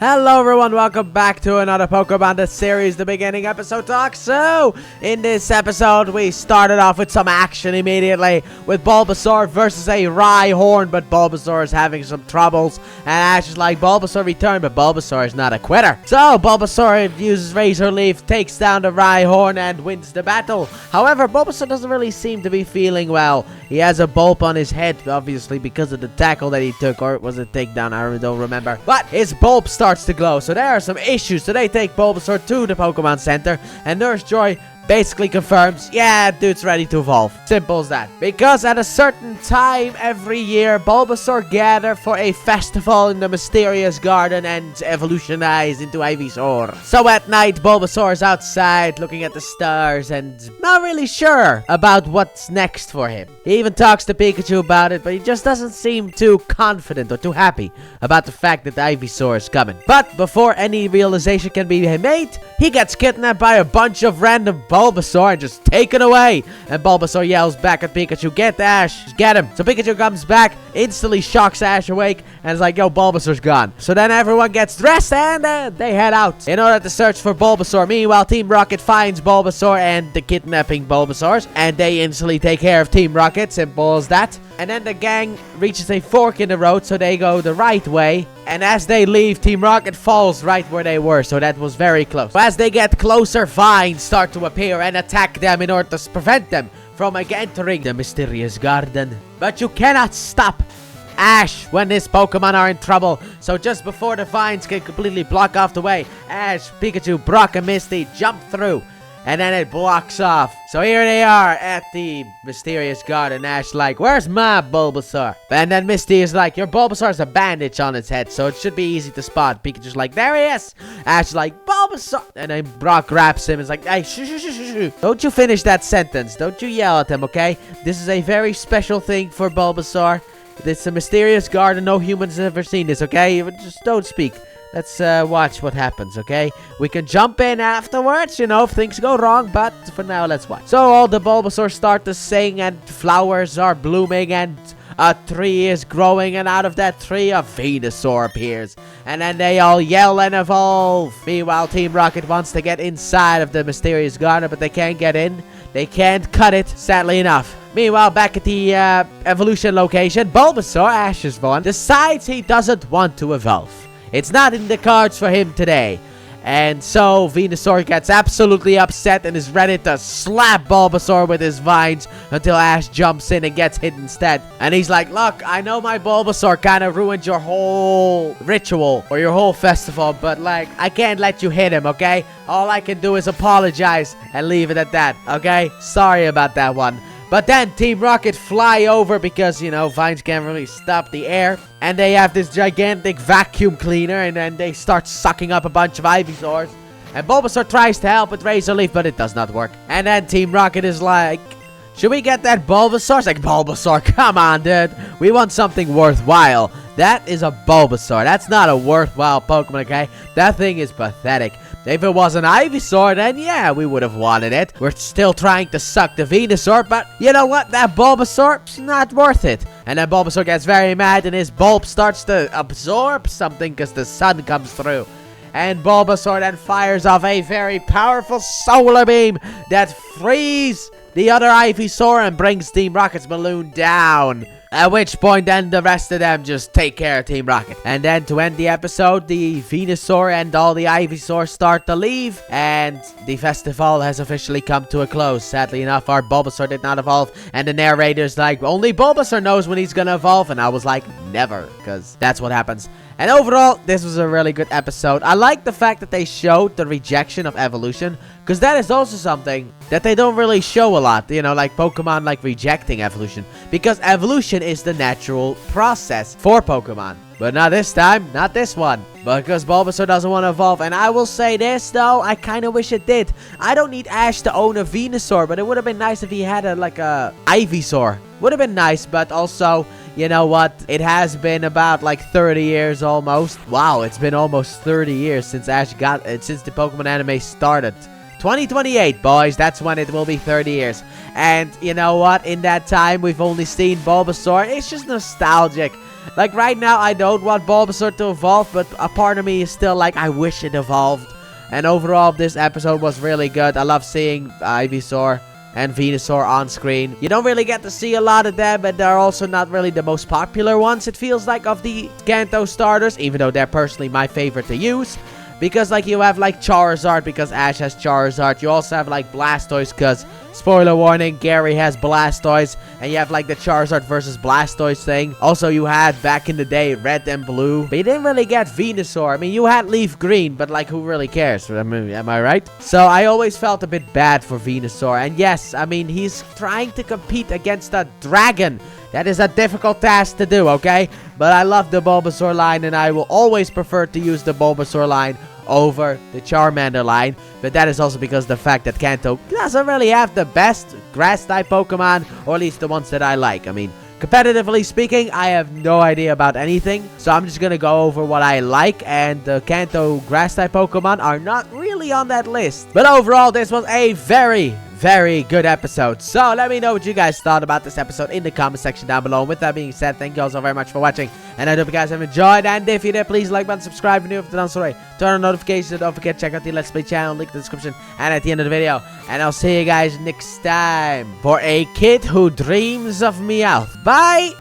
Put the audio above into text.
Hello everyone, welcome back to another Pokemon the series, the beginning episode talk. So, in this episode, we started off with some action immediately with Bulbasaur versus a Rhyhorn, but Bulbasaur is having some troubles, and Ash is like, Bulbasaur return, but Bulbasaur is not a quitter. So, Bulbasaur uses Razor Leaf, takes down the Rhyhorn, and wins the battle. However, Bulbasaur doesn't really seem to be feeling well. He has a bulb on his head, obviously, because of the tackle that he took, or was it takedown? I don't remember. But his bulb starts to glow, so there are some issues. So they take Bulbasaur to the Pokemon Center, and Nurse Joy basically confirms, yeah, dude's ready to evolve. Simple as that. Because at a certain time every year, Bulbasaur gather for a festival in the mysterious garden and evolutionize into Ivysaur. So at night, Bulbasaur is outside looking at the stars and not really sure about what's next for him. He even talks to Pikachu about it, but he just doesn't seem too confident or too happy about the fact that the Ivysaur is coming. But before any realization can be made, he gets kidnapped by a bunch of random Bulbasaur and just taken away. And Bulbasaur yells back at Pikachu, get Ash, get him. So Pikachu comes back, instantly shocks Ash awake, and is like, yo, Bulbasaur's gone. So then everyone gets dressed and they head out in order to search for Bulbasaur. Meanwhile, Team Rocket finds Bulbasaur and the kidnapping Bulbasaurs, and they instantly take care of Team Rocket, simple as that. And then the gang reaches a fork in the road, so they go the right way. And as they leave, Team Rocket falls right where they were, so that was very close. As they get closer, vines start to appear and attack them in order to prevent them from entering the mysterious garden. But you cannot stop Ash when these Pokemon are in trouble. So just before the vines can completely block off the way, Ash, Pikachu, Brock, and Misty jump through. And then it blocks off. So here they are at the mysterious garden. Ash like, where's my Bulbasaur? And then Misty is like, your Bulbasaur has a bandage on its head, so it should be easy to spot. Pikachu's like, there he is. Ash is like, Bulbasaur. And then Brock grabs him and is like, hey, shh. Don't you finish that sentence. Don't you yell at him, okay? This is a very special thing for Bulbasaur. It's a mysterious garden. No humans have ever seen this, okay? Just don't speak. Let's watch what happens, okay? We can jump in afterwards, you know, if things go wrong, but for now, let's watch. So all the Bulbasaurs start to sing, and flowers are blooming, and a tree is growing, and out of that tree, a Venusaur appears. And then they all yell and evolve. Meanwhile, Team Rocket wants to get inside of the mysterious garden, but they can't get in. They can't cut it, sadly enough. Meanwhile, back at the evolution location, Bulbasaur, Ash's one, decides he doesn't want to evolve. It's not in the cards for him today. And so Venusaur gets absolutely upset and is ready to slap Bulbasaur with his vines until Ash jumps in and gets hit instead. And he's like, look, I know my Bulbasaur kind of ruined your whole ritual or your whole festival, but like, I can't let you hit him, okay? All I can do is apologize and leave it at that, okay? Sorry about that one. But then Team Rocket fly over because, you know, vines can't really stop the air. And they have this gigantic vacuum cleaner, and then they start sucking up a bunch of Ivysaurs. And Bulbasaur tries to help with Razor Leaf, but it does not work. And then Team Rocket is like, should we get that Bulbasaur? It's like, Bulbasaur, come on, dude. We want something worthwhile. That is a Bulbasaur. That's not a worthwhile Pokemon, okay? That thing is pathetic. If it was an Ivysaur, then yeah, we would have wanted it. We're still trying to suck the Venusaur, but you know what? That Bulbasaur's not worth it. And then Bulbasaur gets very mad, and his bulb starts to absorb something because the sun comes through. And Bulbasaur then fires off a very powerful solar beam that frees the other Ivysaur and brings Team Rocket's balloon down. At which point, then the rest of them just take care of Team Rocket. And then to end the episode, the Venusaur and all the Ivysaurs start to leave. And the festival has officially come to a close. Sadly enough, our Bulbasaur did not evolve. And the narrator's like, only Bulbasaur knows when he's gonna evolve. And I was like, never. Because that's what happens. And overall, this was a really good episode. I like the fact that they showed the rejection of evolution, because that is also something that they don't really show a lot, you know, like Pokemon like rejecting evolution, because evolution is the natural process for Pokemon. But not this time, not this one, because Bulbasaur doesn't want to evolve. And I will say this though, I kind of wish it did. I don't need Ash to own a Venusaur, but it would have been nice if he had a Ivysaur. Would have been nice, but also, you know what? It has been about like 30 years almost. Wow, it's been almost 30 years since Ash got it, since the Pokemon anime started. 2028, boys. That's when it will be 30 years. And you know what? In that time, we've only seen Bulbasaur. It's just nostalgic. Like, right now, I don't want Bulbasaur to evolve, but a part of me is still like, I wish it evolved. And overall, this episode was really good. I love seeing Ivysaur and Venusaur on screen. You don't really get to see a lot of them, but they're also not really the most popular ones, it feels like, of the Kanto starters, even though they're personally my favorite to use. Because, like, you have, like, Charizard, because Ash has Charizard. You also have, like, Blastoise, because, spoiler warning, Gary has Blastoise. And you have, like, the Charizard versus Blastoise thing. Also, you had, back in the day, Red and Blue. But you didn't really get Venusaur. I mean, you had Leaf Green, but, like, who really cares? I mean, am I right? So, I always felt a bit bad for Venusaur. And yes, I mean, he's trying to compete against a dragon. That is a difficult task to do, okay? But I love the Bulbasaur line, and I will always prefer to use the Bulbasaur line over the Charmander line. But that is also because the fact that Kanto doesn't really have the best grass-type Pokemon, or at least the ones that I like. I mean, competitively speaking, I have no idea about anything. So I'm just gonna go over what I like, and the Kanto grass-type Pokemon are not really on that list. But overall, this was a very good episode. So let me know what you guys thought about this episode in the comment section down below. And with that being said, thank you all so very much for watching, and I hope you guys have enjoyed. And if you did, please like button, subscribe if you're new, if you're not already, turn on notifications, and don't forget to check out the Let's Play channel, link in the description and at the end of the video. And I'll see you guys next time for a kid who dreams of Meowth. Bye.